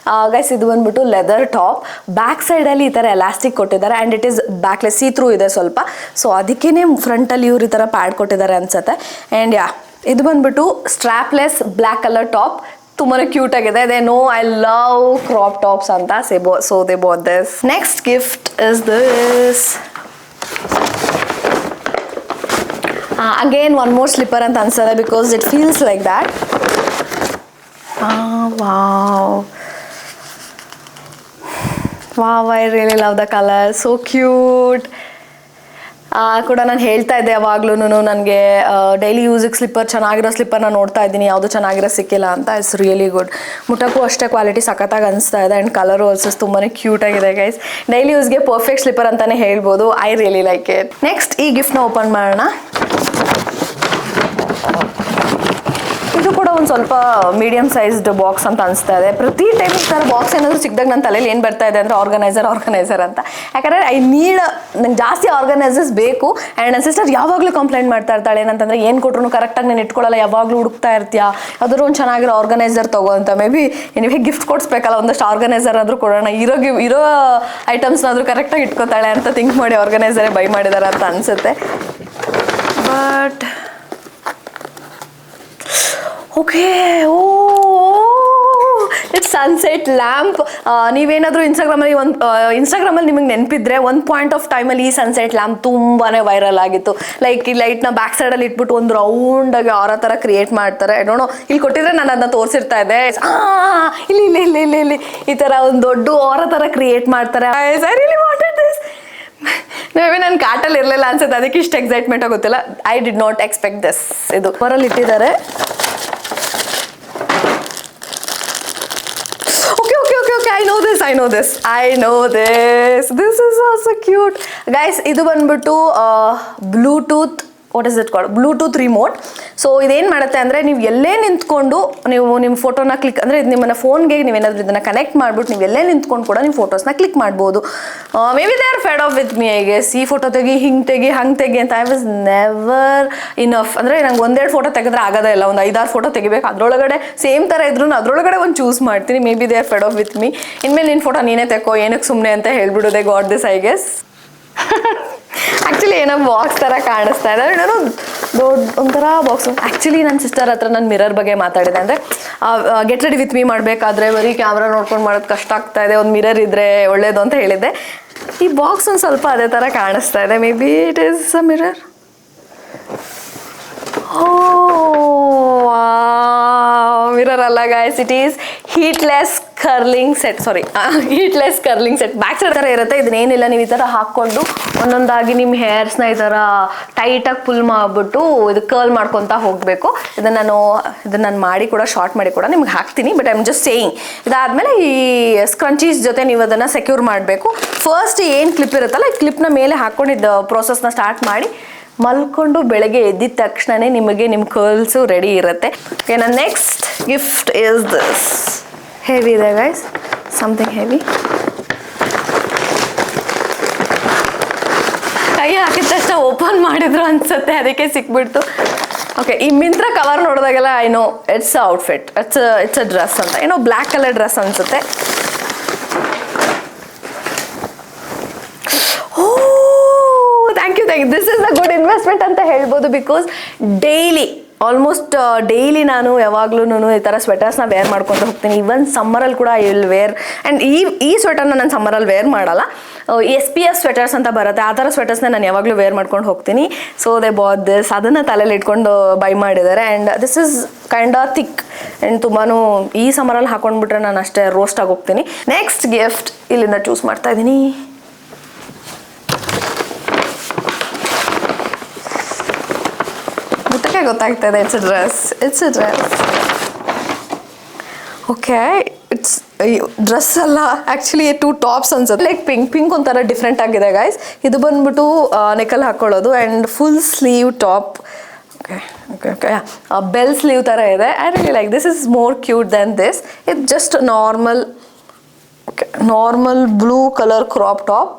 Speaker 1: ಗೈಸ್ ಇದು ಬಂದ್ಬಿಟ್ಟು ಲೆದರ್ ಟಾಪ್. ಬ್ಯಾಕ್ ಸೈಡಲ್ಲಿ ಈ ಥರ ಎಲಾಸ್ಟಿಕ್ ಕೊಟ್ಟಿದ್ದಾರೆ and it is backless C through ಇದೆ ಸ್ವಲ್ಪ. ಸೊ ಅದಕ್ಕೇ ಫ್ರಂಟಲ್ಲಿ ಇವ್ರು ಈ ಥರ ಪ್ಯಾಡ್ ಕೊಟ್ಟಿದ್ದಾರೆ ಅನ್ಸುತ್ತೆ. ಆ್ಯಂಡ್ ಯಾ ಇದು ಬಂದ್ಬಿಟ್ಟು ಸ್ಟ್ರ್ಯಾಪ್ಲೆಸ್ ಬ್ಲ್ಯಾಕ್ ಕಲರ್ ಟಾಪ್. ತುಂಬಾ ಕ್ಯೂಟ್ ಆಗಿದೆ. They know I love crop tops ಅಂತ so they bought this. Next gift is this. Again one more slipper ಅಂತ ಅನ್ಸಲ್ಲ because it feels like that. Wow I really love the colour, so cute. ಕೂಡ ನಾನು ಹೇಳ್ತಾ ಇದ್ದೆ ಯಾವಾಗ್ಲೂ ನನಗೆ ಡೈಲಿ ಯೂಸಿಗೆ ಸ್ಲಿಪ್ಪರ್ ಚೆನ್ನಾಗಿರೋ ಸ್ಲಿಪ್ಪರ್ನ ನೋಡ್ತಾ ಇದ್ದೀನಿ, ಯಾವುದು ಚೆನ್ನಾಗಿರೋ ಸಿಕ್ಕಿಲ್ಲ ಅಂತ. It's really good. ಮುಟ್ಟಕ್ಕೂ ಅಷ್ಟೇ ಕ್ವಾಲಿಟಿ ಸಖತ್ತಾಗಿ ಅನಿಸ್ತಾ ಇದೆ ಆ್ಯಂಡ್ ಕಲರು ಆಲ್ಸೋ ತುಂಬಾ ಕ್ಯೂಟ್ ಆಗಿದೆ ಗೈಸ್. ಡೈಲಿ ಯೂಸ್ಗೆ ಪರ್ಫೆಕ್ಟ್ ಸ್ಲಿಪ್ಪರ್ ಅಂತಲೇ ಹೇಳ್ಬೋದು. I really like it. Next ಈ ಗಿಫ್ಟ್ನ ಓಪನ್ ಮಾಡೋಣ. ಇದು ಕೂಡ ಒಂದು ಸ್ವಲ್ಪ ಮೀಡಿಯಮ್ ಸೈಜ್ಡ್ ಬಾಕ್ಸ್ ಅಂತ ಅನಿಸ್ತಾ ಇದೆ. ಪ್ರತಿ ಟೈಮ್ ಈ ಥರ ಬಾಕ್ಸ್ ಏನಾದರೂ ಸಿಕ್ಕಿದಾಗ ನನ್ನ ತಲೆಯಲ್ಲಿ ಏನು ಬರ್ತಾ ಇದೆ ಅಂದರೆ ಆರ್ಗನೈಸರ್ ಅಂತ. ಯಾಕಂದರೆ ನಂಗೆ ಜಾಸ್ತಿ ಆರ್ಗನೈಸರ್ಸ್ ಬೇಕು. ಆ್ಯಂಡ್ ನನ್ನ ಸಿಸ್ಟರ್ ಯಾವಾಗಲೂ ಕಂಪ್ಲೇಂಟ್ ಮಾಡ್ತಾ ಇರ್ತಾಳೆ ಏನಂತಂದರೆ ಏನು ಕೊಟ್ಟರು ಕರೆಕ್ಟಾಗಿ ನಾನು ಇಟ್ಕೊಳ್ಳಲ್ಲ, ಯಾವಾಗಲೂ ಹುಡುಕ್ತಾ ಇರ್ತೀಯಾ, ಯಾವ್ದಾದ್ರು ಒಂದು ಚೆನ್ನಾಗಿರೋ ಆರ್ಗನೈಸರ್ ತಗೋ ಅಂತ. ಮೇ ಬಿ ನಿಮಗೆ ಗಿಫ್ಟ್ ಕೊಡಿಸ್ಬೇಕಲ್ಲ, ಒಂದಷ್ಟು ಆರ್ಗನೈಸರ್ ಆದರೂ ಕೊಡೋಣ, ಇರೋ ಐಟಮ್ಸ್ನಾದರೂ ಕರೆಕ್ಟಾಗಿ ಇಟ್ಕೋತಾಳೆ ಅಂತ ಥಿಂಕ್ ಮಾಡಿ ಆರ್ಗನೈಸರೇ ಬೈ ಮಾಡಿದ್ದಾರೆ ಅಂತ ಅನಿಸುತ್ತೆ. But okay, it's sunset lamp. ನೀವೇನಾದರೂ ಇನ್ಸ್ಟಾಗ್ರಾಮಲ್ಲಿ ನಿಮಗೆ ನೆನಪಿದ್ರೆ ಒಂದು ಪಾಯಿಂಟ್ ಆಫ್ ಟೈಮಲ್ಲಿ ಈ ಸನ್ಸೆಟ್ ಲ್ಯಾಂಪ್ ತುಂಬಾ ವೈರಲ್ ಆಗಿತ್ತು. ಲೈಕ್ ಈ ಲೈಟ್ನ ಬ್ಯಾಕ್ ಸೈಡಲ್ಲಿ ಇಟ್ಬಿಟ್ಟು ಒಂದು ರೌಂಡಾಗಿ ಆರೋ ಥರ ಕ್ರಿಯೇಟ್ ಮಾಡ್ತಾರೆ. ಡೋಣೋ ಇಲ್ಲಿ ಕೊಟ್ಟಿದ್ರೆ ನಾನು ಅದನ್ನ ತೋರಿಸಿರ್ತಾ ಇದ್ದೆ. ಇಲ್ಲಿ ಇಲ್ಲಿ ಇಲ್ಲಿ ಇಲ್ಲಿ ಇಲ್ಲಿ ಈ ಥರ ಒಂದು ದೊಡ್ಡ ಆರೋ ಥರ ಕ್ರಿಯೇಟ್ ಮಾಡ್ತಾರೆ. I really wanted this. May be ನನ್ನ ಕಾರ್ಟಲ್ಲಿ ಇರಲಿಲ್ಲ ಅನ್ಸುತ್ತೆ, ಅದಕ್ಕೆ ಇಷ್ಟು ಎಕ್ಸೈಟ್ಮೆಂಟ್ ಆಗುತ್ತಿಲ್ಲ. I did not expect this. ಇದು ಹೊರಲ್ಲಿ ಇಟ್ಟಿದ್ದಾರೆ. I know this. This is also cute. Guys, ಇದು ಬಂದ್ಬಿಟ್ಟು Bluetooth, what is it called, Bluetooth remote. So ಇದೇನು ಮಾಡುತ್ತೆ ಅಂದರೆ ನೀವು ಎಲ್ಲೇ ನಿಂತ್ಕೊಂಡು ನೀವು ನಿಮ್ಮ ಫೋಟೋನ ಕ್ಲಿಕ್ ಅಂದರೆ ಇದು ನಿಮ್ಮನ್ನ ಫೋನ್ಗೆ ನೀವೇನಾದರೂ ಇದನ್ನು ಕನೆಕ್ಟ್ ಮಾಡಿಬಿಟ್ಟು ನೀವು ಎಲ್ಲೇ ನಿಂತ್ಕೊಂಡು ಕೂಡ ನೀವು ಫೋಟೋಸ್ನ ಕ್ಲಿಕ್ ಮಾಡ್ಬೋದು. May be they are Fed of with me I guess. ಈ ಫೋಟೋ ತೆಗಿ, ಹಿಂಗೆ ತೆಗಿ, ಹಂಗೆ ತೆಗಿ ಅಂತ. I was never enough. ಅಂದರೆ ನಂಗೆ ಒಂದೆರಡು ಫೋಟೋ ತೆಗೆದ್ರೆ ಆಗೋದೇ ಇಲ್ಲ, ಒಂದು 5-6 ಫೋಟೋ ತೆಗಿಬೇಕು. ಅದರೊಳಗಡೆ ಸೇಮ್ ಥರ ಇದ್ರೂ ಅದರೊಳಗಡೆ ಒಂದು ಚೂಸ್ ಮಾಡ್ತೀನಿ. May be they are Fed of with me. ಇನ್ಮೇಲೆ ನಿನ್ನ ಫೋಟೋ ನೀನೇ ತೆಕ್ಕೋ, ಏನಕ್ಕೆ ಸುಮ್ಮನೆ ಅಂತ ಹೇಳ್ಬಿಡು. They got this I guess. Actually ಏನೋ ಬಾಕ್ಸ್ ಥರ ಕಾಣಿಸ್ತಾ ಇದೆ. ನಾನು ದೊಡ್ಡ ಒಂಥರ ಬಾಕ್ಸ್. ಆ್ಯಕ್ಚುಲಿ ನನ್ನ ಸಿಸ್ಟರ್ ಹತ್ರ ನಾನು ಮಿರರ್ ಬಗ್ಗೆ ಮಾತಾಡಿದೆ. ಅಂದರೆ ಗೆಟ್ ರೆಡಿ ವಿತ್ ಮೀ ಮಾಡಬೇಕಾದ್ರೆ ಬರೀ ಕ್ಯಾಮ್ರಾ ನೋಡ್ಕೊಂಡು ಮಾಡೋದು ಕಷ್ಟ ಆಗ್ತಾ ಇದೆ, ಒಂದು ಮಿರರ್ ಇದ್ದರೆ ಒಳ್ಳೇದು ಅಂತ ಹೇಳಿದ್ದೆ. ಈ ಬಾಕ್ಸ್ ಒಂದು ಸ್ವಲ್ಪ ಅದೇ ಥರ ಕಾಣಿಸ್ತಾ ಇದೆ. Maybe it is a mirror. Mirror ಅಲ್ಲ guys, it is heatless curling set. Heatless curling set. Back side ಥರ ಇರುತ್ತೆ. ಇದನ್ನೇನಿಲ್ಲ, ನೀವು ಈ ಥರ ಹಾಕ್ಕೊಂಡು ಒಂದೊಂದಾಗಿ ನಿಮ್ಮ ಹೇರ್ಸ್ನ ಈ ಥರ ಟೈಟಾಗಿ ಪುಲ್ ಮಾಡಿಬಿಟ್ಟು ಇದು ಕರ್ಲ್ ಮಾಡ್ಕೊತಾ ಹೋಗಬೇಕು. ಇದನ್ನು ನಾನು ಮಾಡಿ ಕೂಡ ಶಾರ್ಟ್ ಮಾಡಿ ಕೂಡ ನಿಮ್ಗೆ ಹಾಕ್ತೀನಿ. But I am just saying. ಇದಾದಮೇಲೆ ಈ ಸ್ಕ್ರಂಚೀಸ್ ಜೊತೆ ನೀವು ಅದನ್ನು ಸೆಕ್ಯೂರ್ ಮಾಡಬೇಕು. ಫಸ್ಟ್ ಏನು ಕ್ಲಿಪ್ ಇರುತ್ತಲ್ಲ, ಈ ಕ್ಲಿಪ್ನ ಮೇಲೆ ಹಾಕ್ಕೊಂಡು ಇದು ಪ್ರೋಸೆಸ್ನ ಸ್ಟಾರ್ಟ್ ಮಾಡಿ ಮಲ್ಕೊಂಡು ಬೆಳಗ್ಗೆ ಎದ್ದಿದ ತಕ್ಷಣನೇ ನಿಮಗೆ ನಿಮ್ಮ ಕರ್ಲ್ಸು ರೆಡಿ ಇರುತ್ತೆ. ಓಕೆ, ನನ್ನ next gift is this. Heavy ಇದೆ ಗೈಸ್, ಸಮಥಿಂಗ್ ಹೆವಿ. ಕೈ ಹಾಕಿದ ತಕ್ಷಣ ಓಪನ್ ಮಾಡಿದ್ರು ಅನ್ಸುತ್ತೆ, ಅದಕ್ಕೆ ಸಿಕ್ಬಿಡ್ತು. ಓಕೆ, ಈ ಮಿಂತ್ರ ಕವರ್ ನೋಡಿದಾಗೆಲ್ಲ I know it's outfit, it's a dress ಅಂತ. ಏನೋ ಬ್ಲ್ಯಾಕ್ ಕಲರ್ ಡ್ರೆಸ್ ಅನ್ಸುತ್ತೆ. This is a good investment ಅಂತ ಹೇಳ್ಬೋದು. ಬಿಕಾಸ್ ಡೈಲಿ ಆಲ್ಮೋಸ್ಟ್ ಡೈಲಿ ನಾನು ಯಾವಾಗ್ಲೂ ಈ ಥರ ಸ್ವೆಟರ್ಸ್ನ ವೇರ್ ಮಾಡ್ಕೊಂಡು ಹೋಗ್ತೀನಿ. ಈವನ್ ಸಮ್ಮರಲ್ಲಿ ಕೂಡ ಐ ವಿಲ್ ವೇರ್. ಆ್ಯಂಡ್ ಈ ಸ್ವೆಟರ್ನ ನಾನು ಸಮ್ಮರಲ್ಲಿ ವೇರ್ ಮಾಡಲ್ಲ. SPF ಸ್ವೆಟರ್ಸ್ ಅಂತ ಬರುತ್ತೆ, ಆ ಥರ ಸ್ವೆಟರ್ಸ್ನ ನಾನು ಯಾವಾಗಲೂ ವೇರ್ ಮಾಡ್ಕೊಂಡು ಹೋಗ್ತೀನಿ. ಸೊ ದೇ ಬಾಟ್ ದಿಸ್, ಅದನ್ನು ತಲೆಯಲ್ಲಿ ಇಟ್ಕೊಂಡು ಬೈ ಮಾಡಿದ್ದಾರೆ. And this is kind of thick and ತುಂಬಾ ಈ ಸಮ್ಮರಲ್ಲಿ ಹಾಕೊಂಡ್ಬಿಟ್ರೆ ನಾನು ಅಷ್ಟೇ ರೋಸ್ಟ್ ಆಗಿ ಹೋಗ್ತೀನಿ. ನೆಕ್ಸ್ಟ್ ಗಿಫ್ಟ್ ಇಲ್ಲಿಂದ ಚೂಸ್ ಮಾಡ್ತಾ ಇದ್ದೀನಿ. ಗೊತ್ತಾಗ್ತದೆ, it's a dress. Okay, it's dress ಅಲ್ಲ, ಆ್ಯಕ್ಚುಲಿ 2 ಟಾಪ್ಸ್ ಅನ್ಸುತ್ತೆ. ಲೈಕ್ ಪಿಂಕ್ ಒಂಥರ ಡಿಫ್ರೆಂಟ್ ಆಗಿದೆ ಗೈಸ್. ಇದು ಬಂದ್ಬಿಟ್ಟು ನೆಕಲ್ಲಿ ಹಾಕೊಳ್ಳೋದು and full sleeve top. Okay bell sleeve ಥರ ಇದೆ. I really like this is more cute then this. It just normal blue colour crop top.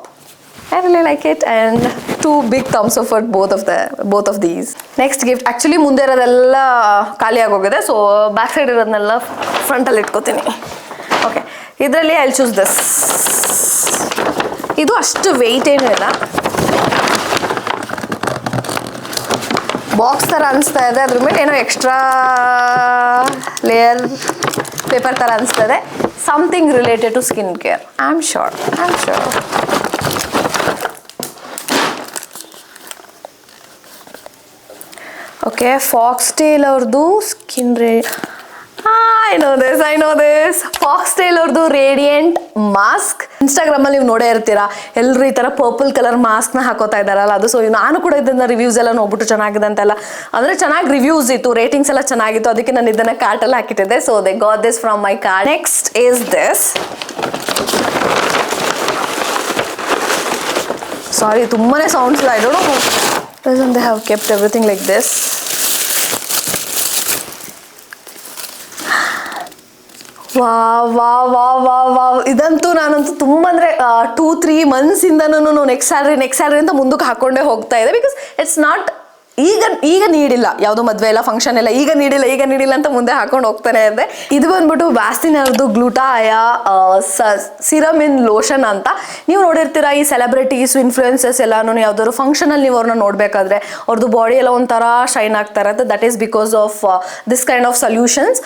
Speaker 1: I really like it and 2 big thumbs up for both of these. Next gift, actually ಮುಂದೆ ಇರೋದೆಲ್ಲ ಖಾಲಿ ಆಗೋಗಿದೆ, ಸೊ ಬ್ಯಾಕ್ ಸೈಡ್ ಇರೋದನ್ನೆಲ್ಲ ಫ್ರಂಟಲ್ಲಿ ಇಟ್ಕೋತೀನಿ. ಓಕೆ, ಇದರಲ್ಲಿ ಐ ವಿಲ್ ಚೂಸ್ ದಿಸ್. ಇದು ಅಷ್ಟು ವೆಯ್ಟ್ ಏನೂ ಇಲ್ಲ, ಬಾಕ್ಸ್ ಥರ ಅನಿಸ್ತಾ ಇದೆ. ಅದ್ರ ಮೇಲೆ ಏನೋ ಎಕ್ಸ್ಟ್ರಾ ಲೇಯರ್ ಪೇಪರ್ ಥರ ಅನಿಸ್ತಾ ಇದೆ. Something related to skin care, I am sure. Okay, Foxtale ಅವ್ರದ್ದು skin I know this. Foxtale ಅವ್ರದ್ದು ರೇಡಿಯಂಟ್ ಮಾಸ್ಕ್. ಇನ್ಸ್ಟಾಗ್ರಾಮಲ್ಲಿ ನೀವು ನೋಡೇ ಇರ್ತೀರಾ, ಎಲ್ಲರೂ ಈ ಥರ ಪರ್ಪಲ್ ಕಲರ್ ಮಾಸ್ಕ್ನ ಹಾಕೋತಾ ಇದ್ದಾರಲ್ಲ, ಅದು. ಸೊ ನಾನು ಕೂಡ ಇದನ್ನ ರಿವ್ಯೂಸ್ ಎಲ್ಲ ನೋಡ್ಬಿಟ್ಟು ಚೆನ್ನಾಗಿದೆ ಅಂತೆಲ್ಲ, ಅಂದರೆ ಚೆನ್ನಾಗಿ ರಿವ್ಯೂಸ್ ಇತ್ತು, ರೇಟಿಂಗ್ಸ್ ಎಲ್ಲ ಚೆನ್ನಾಗಿತ್ತು, ಅದಕ್ಕೆ ನಾನು ಇದನ್ನು ಕಾರ್ಟಲ್ಲಿ ಹಾಕಿಟ್ಟಿದ್ದೆ. So they got this from my cart. Next is this. Sorry, ತುಂಬಾನೇ ಸೌಂಡ್ಸ್ ಇಲ್ಲ. I don't know doesn't they have kept everything like this. Wow. ಇದಂತೂ ನಾನಂತೂ ತುಂಬ ಅಂದರೆ 2-3 ಮಂತ್ಸಿಂದನೂ ನೆಕ್ಸ್ಟ್ ಸ್ಯಾಲ್ರಿ ಅಂತ ಮುಂದಕ್ಕೆ ಹಾಕೊಂಡೇ ಹೋಗ್ತಾ ಇದೆ. ಬಿಕಾಸ್ ಇಟ್ಸ್ ನಾಟ್ ಈಗ ನೀಡಿಲ್ಲ, ಯಾವುದೋ ಮದುವೆ ಎಲ್ಲ ಫಂಕ್ಷನ್ ಎಲ್ಲ ಈಗ ನೀಡಿಲ್ಲ ಅಂತ ಮುಂದೆ ಹಾಕೊಂಡು ಹೋಗ್ತಾನೆ ಇದ್ದೆ. ಇದು ಬಂದ್ಬಿಟ್ಟು ವ್ಯಾಸ್ಲಿನ್ ಅವ್ರದ್ದು ಗ್ಲೂಟಾಯ ಸಿರಮ್ ಇನ್ ಲೋಷನ್ ಅಂತ. ನೀವು ನೋಡಿರ್ತೀರಾ, ಈ ಸೆಲೆಬ್ರಿಟೀಸ್ ಇನ್ಫ್ಲೂಯೆನ್ಸರ್ಸ್ ಎಲ್ಲಾನು ಯಾವ್ದಾದ್ರು ಫಂಕ್ಷನಲ್ಲಿ ನೀವು ಅವ್ರನ್ನ ನೋಡಬೇಕಾದ್ರೆ ಅವ್ರದ್ದು ಬಾಡಿ ಎಲ್ಲ ಒಂಥರ ಶೈನ್ ಆಗ್ತಾ ಇರುತ್ತೆ. That is because of this kind of solutions.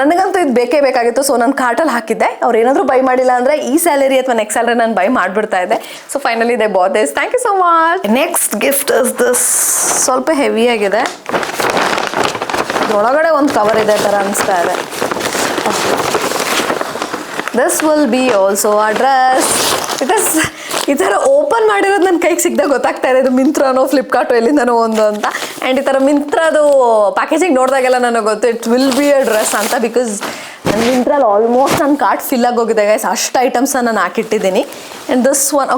Speaker 1: ನನಗಂತೂ ಇದು ಬೇಕೇ ಬೇಕಾಗಿತ್ತು, ಸೊ ನಾನು ಕಾರ್ಟಲ್ಲಿ ಹಾಕಿದ್ದೆ. ಅವ್ರು ಏನಾದರೂ ಬೈ ಮಾಡಿಲ್ಲ ಅಂದರೆ ಈ ಸ್ಯಾಲರಿ ಅಥವಾ ನೆಕ್ಸ್ಟ್ ಸ್ಯಾಲರಿ ನಾನು ಬೈ ಮಾಡಿಬಿಡ್ತಾ ಇದ್ದೆ. So finally they bought this. Thank you so much. Next gift is this. ಸ್ವಲ್ಪ ಹೆವಿ ಆಗಿದೆ, ಒಳಗಡೆ ಒಂದು ಕವರ್ ಇದೆ ಥರ ಅನಿಸ್ತಾ ಇದೆ. This will be also a dress. Because ಈ ಥರ ಓಪನ್ ಮಾಡಿರೋದು ನನ್ನ ಕೈಗೆ ಸಿಗ್ದಾಗ ಗೊತ್ತಾಗ್ತಾ ಇದೆ ಇದು ಮಿಂತ್ರಾನೋ ಫ್ಲಿಪ್ಕಾರ್ಟು ಎಲ್ಲಿಂದನೋ ಒಂದು ಅಂತ. ಆ್ಯಂಡ್ ಈ ಥರ ಮಿಂತ್ರದು ಪ್ಯಾಕೇಜಿಂಗ್ ನೋಡಿದಾಗೆಲ್ಲ ನನಗೆ ಗೊತ್ತು it will be a dress ಅಂತ. ಬಿಕಾಸ್ ನನ್ನ ಮಿಂತ್ರಲ್ಲಿ ಆಲ್ಮೋಸ್ಟ್ ನನ್ನ ಕಾರ್ಟ್ ಫಿಲ್ ಆಗೋಗಿದೆ ಗೈಸ್, ಅಷ್ಟು ಐಟಮ್ಸನ್ನು ನಾನು ಹಾಕಿಟ್ಟಿದ್ದೀನಿ. And this one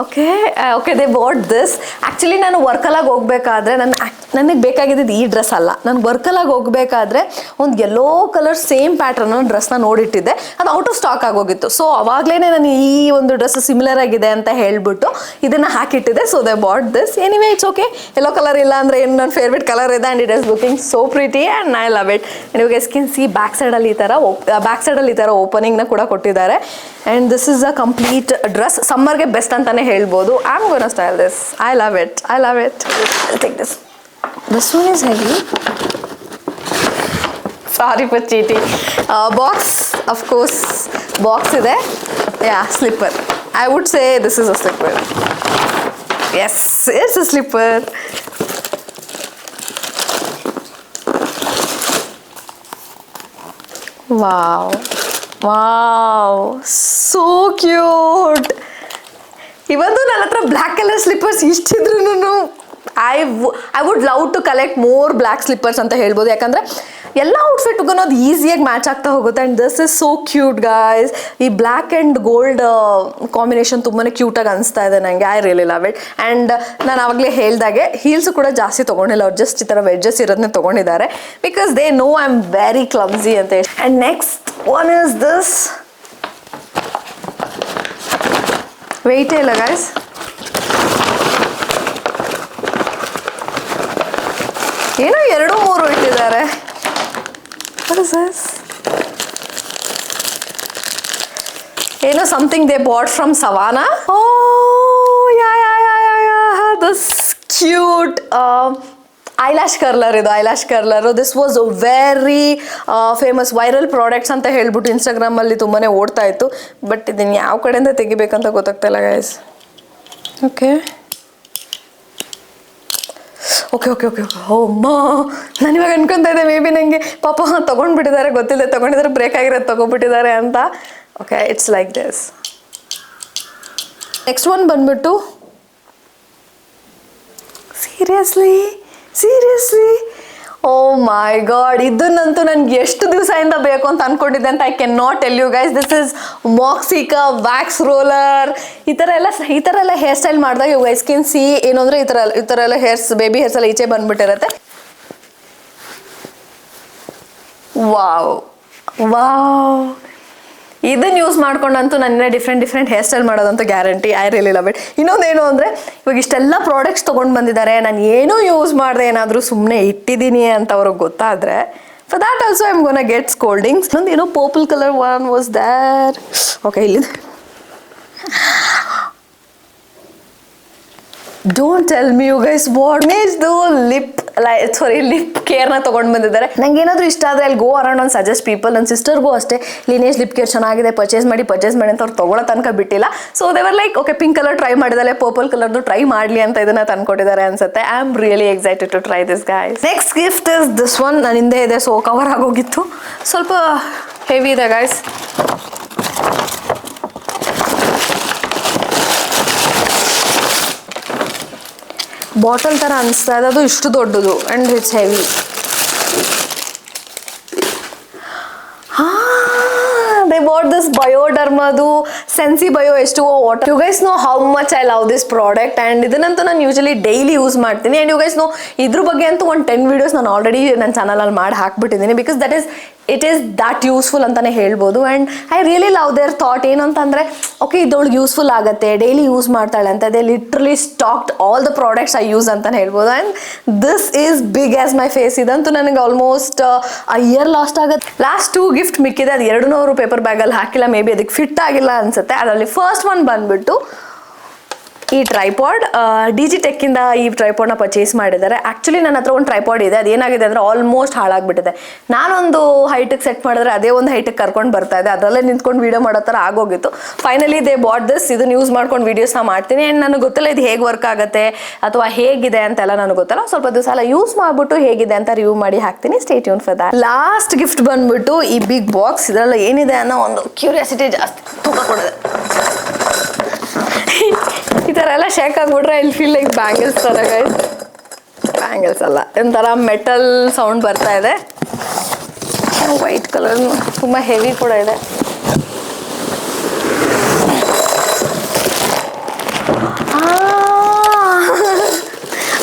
Speaker 1: okay they bought this. Actually ನಾನು ವರ್ಕಲಾಗಿ ಹೋಗ್ಬೇಕಾದ್ರೆ ನನಗೆ ಬೇಕಾಗಿದ್ದು ಈ ಡ್ರೆಸ್ ಅಲ್ಲ. ನಾನು ವರ್ಕಲಾಗಿ ಹೋಗಬೇಕಾದ್ರೆ ಒಂದು ಯೆಲ್ಲೋ ಕಲರ್ ಸೇಮ್ ಪ್ಯಾಟ್ರನ್ನ ಡ್ರೆಸ್ನ ನೋಡಿಟ್ಟಿದ್ದೆ, ಅದು ಔಟ್ ಆಫ್ ಸ್ಟಾಕ್ ಆಗೋಗಿತ್ತು. ಸೊ ಅವಾಗಲೇ ನಾನು ಈ ಒಂದು ಡ್ರೆಸ್ ಸಿಮಿಲರ್ ಆಗಿದೆ ಅಂತ ಹೇಳ್ಬಿಟ್ಟು ಇದನ್ನು ಹಾಕಿಟ್ಟಿದ್ದೆ. So they bought this. Anyway it's okay. Yellow colour ಇಲ್ಲ ಅಂದರೆ ಏನು ನನ್ನ ಫೇವ್ರೇಟ್ ಕಲರ್ ಇದೆ. And it is looking so pretty and I love it. And ಇವಾಗ ಸ್ಕಿನ್ ಸಿ ಬ್ಯಾಕ್ ಸೈಡಲ್ಲಿ ಈ ಥರ ಓಪನಿಂಗ್ನ ಕೂಡ ಕೊಟ್ಟಿದ್ದಾರೆ. And this is a complete dress. ಸಮ್ಮರ್ಗೆ ಬೆಸ್ಟ್ ಅಂತಾನೆ ಹೇಳ್ಬೋದು. I am gonna style this. I love it. I'll take this. This one is heavy. Sorry for cheating. Box, of course. Box ಇದೆ. Yeah, slipper. I would say this is a slipper. Yes, it's a slipper. Wow, so cute. ಇವತ್ತು ನನ್ನ ಹತ್ರ ಬ್ಲ್ಯಾಕ್ ಕಲರ್ ಸ್ಲಿಪ್ಪರ್ಸ್ ಇಷ್ಟಿದ್ರು I would love to collect more black slippers ಅಂತ ಹೇಳ್ಬೋದು. ಯಾಕಂದರೆ ಎಲ್ಲ ಔಟ್ಫಿಟ್ಗೂ ಅದು ಈಸಿಯಾಗಿ ಮ್ಯಾಚ್ ಆಗ್ತಾ ಹೋಗುತ್ತೆ. And this is so cute guys. ಈ ಬ್ಲ್ಯಾಕ್ ಆ್ಯಂಡ್ ಗೋಲ್ಡ್ ಕಾಂಬಿನೇಷನ್ ತುಂಬಾ ಕ್ಯೂಟಾಗಿ ಅನಿಸ್ತಾ ಇದೆ ನನಗೆ. I really love it. And ನಾನು ಆವಾಗಲೇ ಹೇಳ್ದಾಗೆ ಹೀಲ್ಸು ಕೂಡ ಜಾಸ್ತಿ ತೊಗೊಂಡಿಲ್ಲ, ಅವ್ರು ಜಸ್ಟ್ ಈ ಥರ ವೆಡ್ಜಸ್ ಇರೋದನ್ನೇ ತೊಗೊಂಡಿದ್ದಾರೆ. Because they know I am very clumsy ಅಂತ ಹೇಳಿ. And next one is this. ವೆಯ್ಟೇ ಇಲ್ಲ ಗೈಸ್. ಏನೋ 2-3 ಇಟ್ಟಿದ್ದಾರೆ. What is this? ಏನೋ something they bought from Savannah. Oh, yeah. This cute eyelash curler ಇದು eyelash curler. This was very famous viral products ಅಂತ ಹೇಳ್ಬಿಟ್ಟು ಇನ್ಸ್ಟಾಗ್ರಾಮಲ್ಲಿ ತುಂಬಾ ಓಡ್ತಾ ಇತ್ತು. ಬಟ್ ಇದನ್ನು ಯಾವ ಕಡೆಯಿಂದ ತೆಗಿಬೇಕಂತ ಗೊತ್ತಾಗ್ತಾಯಿಲ್ಲ guys. Okay okay okay okay okay ಅಮ್ಮ, ನಾನು ಇವಾಗ ಅನ್ಕೊತಾ ಇದ್ದೆ ಮೇ ಬಿ ನನಗೆ ಪಾಪ ತೊಗೊಂಡ್ಬಿಟ್ಟಿದ್ದಾರೆ, ಗೊತ್ತಿಲ್ಲ ತೊಗೊಂಡಿದ್ದಾರೆ, ಬ್ರೇಕ್ ಆಗಿರೋದು ತೊಗೊಂಡ್ಬಿಟ್ಟಿದ್ದಾರೆ ಅಂತ. Okay, it's like this. Next one ಬಂದ್ಬಿಟ್ಟು ಸೀರಿಯಸ್ಲಿ ಓ ಮೈ ಗಾಡ್, ಇದನ್ನಂತೂ ನನಗೆ ಎಷ್ಟು ದಿವಸದಿಂದ ಬೇಕು ಅಂತ ಅನ್ಕೊಂಡಿದ್ದೆ ಅಂತ I can not tell you guys. This is ಮಾಕ್ಸಿಕಾ ವ್ಯಾಕ್ಸ್ ರೋಲರ್. ಈ ಥರ ಎಲ್ಲ ಹೇರ್ ಸ್ಟೈಲ್ ಮಾಡಿದಾಗ ಯು ಗೈಸ್ ಕ್ಯಾನ್ ಸಿ ಏನು ಅಂದರೆ ಈ ಥರ ಎಲ್ಲ ಬೇಬಿ ಹೇರ್ಸ್ ಎಲ್ಲ ಈಚೆ ಬಂದ್ಬಿಟ್ಟಿರುತ್ತೆ. ವಾವ್ ವಾವ್, ಇದನ್ನು ಯೂಸ್ ಮಾಡ್ಕೊಂಡಂತೂ ನನ್ನ ಡಿಫ್ರೆಂಟ್ ಹೇರ್ ಸ್ಟೈಲ್ ಮಾಡೋದಂತೂ guarantee. I really love it. ಇನ್ನೊಂದೇನು ಅಂದರೆ ಇವಾಗ ಇಷ್ಟೆಲ್ಲ ಪ್ರಾಡಕ್ಟ್ಸ್ ತೊಗೊಂಡು ಬಂದಿದ್ದಾರೆ, ನಾನು ಏನೂ ಯೂಸ್ ಮಾಡಿದೆ ಏನಾದರೂ ಸುಮ್ಮನೆ ಇಟ್ಟಿದ್ದೀನಿ ಅಂತ ಅವ್ರಿಗೆ ಗೊತ್ತಾದರೆ, for that also I am gonna get scoldings. ಇನ್ನೊಂದು ಏನೋ purple colour one was there. Okay, ಇಲ್ಲಿದೆ. Don't tell me you guys what ನೇಜ್ದು ಲಿಪ್ ಕೇರ್ನ ತೊಗೊಂಡು ಬಂದಿದ್ದಾರೆ. ನಂಗೆ ಏನಾದರೂ ಇಷ್ಟ ಆದರೆ ಅಲ್ಲಿ ಗೋ ಅರೌಂಡ್ ಒಂದು ಸಜೆಸ್ಟ್ ಪೀಪಲ್. ನನ್ನ ಸಿಸ್ಟರ್ಗೂ ಅಷ್ಟೇ ಲೀನೇಜ್ ಲಿಪ್ ಕೇರ್ ಚೆನ್ನಾಗಿದೆ, ಪರ್ಚೇಸ್ ಮಾಡಿ ಅಂತ ಅವ್ರು ತೊಗೊಳ್ಳೋ ತನಕ ಬಿಟ್ಟಿಲ್ಲ. So they were like okay, pink colour try ಮಾಡಿದಾರೆ, ಪರ್ಪಲ್ ಕಲರ್ದು ಟ್ರೈ ಮಾಡಲಿ ಅಂತ ಇದನ್ನ ತಂದ್ಕೊಟ್ಟಿದ್ದಾರೆ ಅನ್ಸುತ್ತೆ. I am really excited to try this guys. Next gift is this one. ನನ್ನ ಹಿಂದೆ ಇದೆ, ಸೊ ಕವರ್ ಆಗೋಗಿತ್ತು, ಸ್ವಲ್ಪ ಹೆವಿ ಇದೆ ಗೈಸ್. ಬಾಟಲ್ ಥರ ಅನಿಸ್ತಾ ಇದೆ, ಅದು ಇಷ್ಟು ದೊಡ್ಡದು and it's heavy. they bought this Biodermadu Sensi Bio H2O water. You guys know how much I love this product and ಇದನ್ನಂತೂ ನಾನು ಯೂಶಲಿ ಡೈಲಿ ಯೂಸ್ ಮಾಡ್ತೀನಿ. ಆ್ಯಂಡ್ ಯು ಗೈಸ್ ನೋ ಇದ್ರ ಬಗ್ಗೆ ಅಂತೂ ಒಂದು 10 ವೀಡಿಯೋಸ್ ನಾನು ಆಲ್ರೆಡಿ ನನ್ನ ಚಾನಲಲ್ಲಿ ಮಾಡಿ ಹಾಕ್ಬಿಟ್ಟಿದ್ದೀನಿ. Because it is that useful ಅಂತಲೇ ಹೇಳ್ಬೋದು. And I really love their thought. ಏನು ಅಂತಂದರೆ ಓಕೆ ಇದೊಳಗೆ ಯೂಸ್ಫುಲ್ ಆಗುತ್ತೆ, ಡೈಲಿ ಯೂಸ್ ಮಾಡ್ತಾಳೆ ಅಂತ. They literally stocked all the products I use ಅಂತಲೇ ಹೇಳ್ಬೋದು. And this is big as my face. ಇದಂತೂ ನನಗೆ ಆಲ್ಮೋಸ್ಟ್ ಇಯರ್ ಲಾಸ್ಟ್ ಆಗುತ್ತೆ. ಲಾಸ್ಟ್ 2 ಗಿಫ್ಟ್ ಮಿಕ್ಕಿದೆ, ಅದು 200 ಪೇಪರ್ ಬ್ಯಾಗಲ್ಲಿ ಹಾಕಿಲ್ಲ, ಮೇ ಬಿ ಅದಕ್ಕೆ ಫಿಟ್ ಆಗಿಲ್ಲ ಅನ್ಸುತ್ತೆ. ಅದರಲ್ಲಿ ಫಸ್ಟ್ ಒನ್ ಬಂದ್ಬಿಟ್ಟು ಈ ಟ್ರೈಪಾಡ್. ಡಿಜಿಟೆಕ್ಕಿಂದ ಈ ಟ್ರೈಪಾಡ್ನ ಪರ್ಚೇಸ್ ಮಾಡಿದ್ದಾರೆ. ಆ್ಯಕ್ಚುಲಿ ನನ್ನ ಹತ್ರ ಒಂದು ಟ್ರೈಪಾಡ್ ಇದೆ, ಅದೇನಾಗಿದೆ ಅಂದರೆ ಆಲ್ಮೋಸ್ಟ್ ಹಾಳಾಗ್ಬಿಟ್ಟಿದೆ. ನಾನೊಂದು ಹೈಟಿಗೆ ಸೆಟ್ ಮಾಡಿದ್ರೆ ಅದೇ ಒಂದು ಹೈಟಿಗೆ ಕರ್ಕೊಂಡು ಬರ್ತಾ ಇದೆ, ಅದರಲ್ಲೇ ನಿಂತ್ಕೊಂಡು ವೀಡಿಯೋ ಮಾಡೋ ಥರ ಆಗೋಗಿತ್ತು. Finally they bought this. ಇದನ್ನು ಯೂಸ್ ಮಾಡ್ಕೊಂಡು ವೀಡಿಯೋಸ್ನ ಮಾಡ್ತೀನಿ. ಆ್ಯಂಡ್ ನನಗೆ ಗೊತ್ತಿಲ್ಲ ಇದು ಹೇಗೆ ವರ್ಕ್ ಆಗುತ್ತೆ ಅಥವಾ ಹೇಗಿದೆ ಅಂತೆಲ್ಲ ನನಗೆ ಗೊತ್ತಿಲ್ಲ. ಸ್ವಲ್ಪ ದಿವಸ ಎಲ್ಲ ಯೂಸ್ ಮಾಡಿಬಿಟ್ಟು ಹೇಗಿದೆ ಅಂತ ರಿವ್ಯೂ ಮಾಡಿ ಹಾಕ್ತೀನಿ. Stay tune for that. Last gift ಬಂದ್ಬಿಟ್ಟು ಈ ಬಿಗ್ ಬಾಕ್ಸ್. ಇದರಲ್ಲಿ ಏನಿದೆ ಅನ್ನೋ ಒಂದು ಕ್ಯೂರಿಯಾಸಿಟಿ ಜಾಸ್ತಿ ತೂಕ ಕೊಡಿದೆ. ಈ ಥರ ಎಲ್ಲ ಶೇಕ್ ಆಗಿಬಿಟ್ರೆ ಐ ಫೀಲ್ ಲೈಕ್ ಬ್ಯಾಂಗಲ್ಸ್ ಥರ ಗೈಸ್. ಬ್ಯಾಂಗಲ್ಸ್ ಅಲ್ಲ, ಒಂಥರ ಮೆಟಲ್ ಸೌಂಡ್ ಬರ್ತಾ ಇದೆ. ವೈಟ್ ಕಲರ್ ತುಂಬ ಹೆವಿ ಕೂಡ ಇದೆ.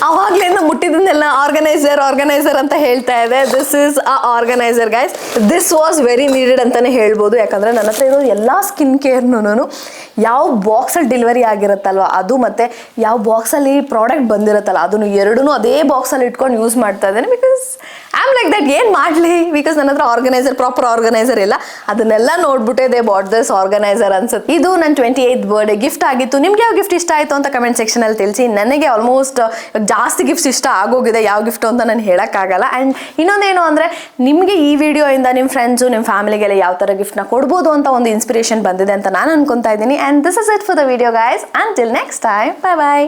Speaker 1: ಅವಾಗ್ಲಿಂದ ಮುಟ್ಟಿದ್ದನ್ನೆಲ್ಲ ಆರ್ಗನೈಸರ್ ಅಂತ ಹೇಳ್ತಾ ಇದೆ. This is a organiser guys. This was very needed ಅಂತಾನೆ ಹೇಳ್ಬೋದು. ಯಾಕಂದ್ರೆ ನನ್ನ ಹತ್ರ ಇರೋ ಎಲ್ಲ ಸ್ಕಿನ್ ಕೇರ್ನು ಯಾವ ಬಾಕ್ಸಲ್ಲಿ ಡೆಲಿವರಿ ಆಗಿರುತ್ತಲ್ವ ಅದು, ಮತ್ತೆ ಯಾವ ಬಾಕ್ಸಲ್ಲಿ ಪ್ರಾಡಕ್ಟ್ ಬಂದಿರುತ್ತಲ್ಲ ಅದನ್ನು ಎರಡೂ ಅದೇ ಬಾಕ್ಸಲ್ಲಿ ಇಟ್ಕೊಂಡು ಯೂಸ್ ಮಾಡ್ತಾ ಇದ್ದೇನೆ. Because I am like that, ಏನು ಮಾಡಲಿ, ಬಿಕಾಸ್ ನನ್ನ ಹತ್ರ ಪ್ರಾಪರ್ ಆರ್ಗನೈಸರ್ ಇಲ್ಲ. ಅದನ್ನೆಲ್ಲ ನೋಡ್ಬಿಟ್ಟೆ ದೇ ಬಾಟ್ ದಿಸ್ ಆರ್ಗನೈಸರ್ ಅನ್ಸುತ್ತೆ. ಇದು ನನ್ನ 28th ಬರ್ಡೇ ಗಿಫ್ಟ್ ಆಗಿತ್ತು. ನಿಮ್ಗೆ ಯಾವ ಗಿಫ್ಟ್ ಇಷ್ಟ ಆಯಿತು ಅಂತ ಕಮೆಂಟ್ ಸೆಕ್ಷನಲ್ಲಿ ತಿಳಿಸಿ. ನನಗೆ ಆಲ್ಮೋಸ್ಟ್ ಜಾಸ್ತಿ ಗಿಫ್ಟ್ಸ್ ಇಷ್ಟ ಆಗೋಗಿದೆ, ಯಾವ ಗಿಫ್ಟು ಅಂತ ನಾನು ಹೇಳೋಕ್ಕಾಗಲ್ಲ. ಆ್ಯಂಡ್ ಇನ್ನೊಂದೇನು ಅಂದರೆ ನಿಮಗೆ ಈ ವಿಡಿಯೋಯಿಂದ ನಿಮ್ಮ ಫ್ರೆಂಡ್ಸು ನಿಮ್ಮ ಫ್ಯಾಮಿಲಿಗೆಲ್ಲ ಯಾವ ಥರ ಗಿಫ್ಟ್ನ ಕೊಡ್ಬೋದು ಅಂತ ಒಂದು ಇನ್ಸ್ಪಿರೇಷನ್ ಬಂದಿದೆ ಅಂತ ನಾನು ಅನ್ಕೊತಾ ಇದ್ದೀನಿ. And this is it for the video guys. Until next time, bye bye.